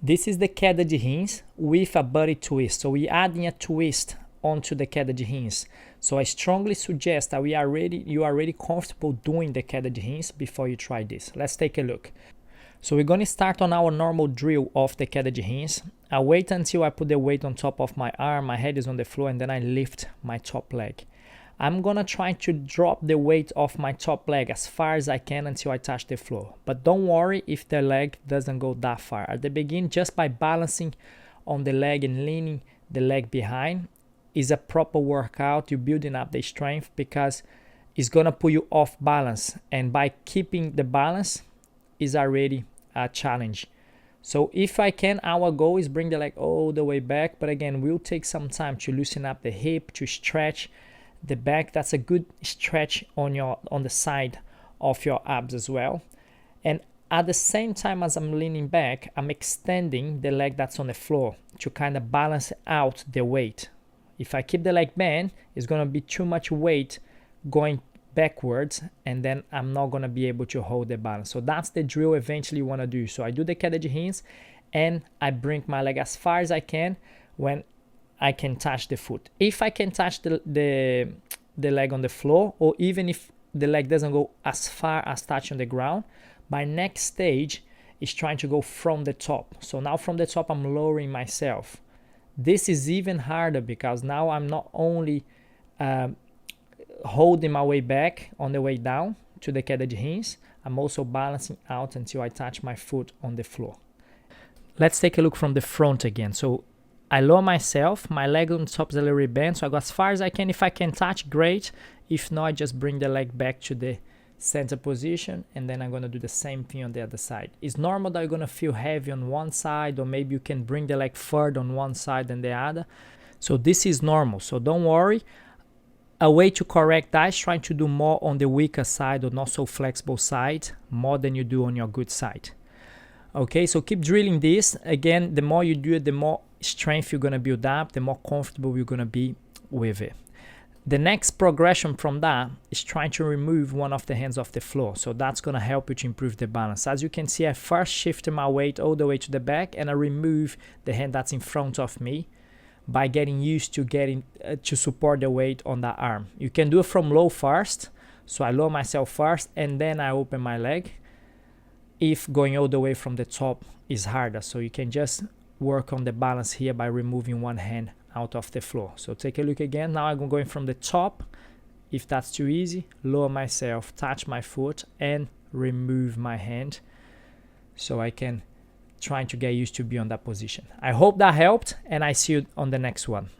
This is the Queda de Rins with a body twist. So we're adding a twist onto the Queda de Rins. So I strongly suggest that you are already comfortable doing the Queda de Rins before you try this. Let's take a look. So we're going to start on our normal drill of the Queda de Rins. I wait until I put the weight on top of my arm, my head is on the floor, and then I lift my top leg. I'm going to try to drop the weight of my top leg as far as I can until I touch the floor. But don't worry if the leg doesn't go that far. At the beginning, just by balancing on the leg and leaning the leg behind is a proper workout. You're building up the strength because it's going to put you off balance. And by keeping the balance is already a challenge. So if I can, our goal is bring the leg all the way back. But again, we'll take some time to loosen up the hip, to stretch the back. That's a good stretch on the side of your abs as well. And at the same time as I'm leaning back, I'm extending the leg that's on the floor to kind of balance out the weight. If I keep the leg bent, it's going to be too much weight going backwards, and then I'm not going to be able to hold the balance. So that's the drill eventually you want to do. So I do the Queda de Rins and I bring my leg as far as I can when I can touch the foot. If I can touch the leg on the floor, or even if the leg doesn't go as far as touching the ground, my next stage is trying to go from the top. So now from the top, I'm lowering myself. This is even harder because now I'm not only holding my way back on the way down to the Queda de Rins, I'm also balancing out until I touch my foot on the floor. Let's take a look from the front again. So I lower myself, my leg on top is a little bit bent, so I go as far as I can. If I can touch, great. If not, I just bring the leg back to the center position, and then I'm going to do the same thing on the other side. It's normal that you're going to feel heavy on one side, or maybe you can bring the leg further on one side than the other. So this is normal, so don't worry. A way to correct that is trying to do more on the weaker side or not so flexible side, more than you do on your good side. Okay, so keep drilling this. Again, the more you do it, the more strength you're going to build up, the more comfortable you're going to be with it. The next progression from that is trying to remove one of the hands off the floor. So that's going to help you to improve the balance. As you can see, I first shifted my weight all the way to the back, and I remove the hand that's in front of me by getting used to to support the weight on that arm. You can do it from low first. So I lower myself first and then I open my leg, if going all the way from the top is harder. So you can just work on the balance here by removing one hand out of the floor. So take a look again. Now I'm going from the top. If that's too easy, lower myself, touch my foot and remove my hand, so I can try to get used to be on that position. I hope that helped, and I see you on the next one.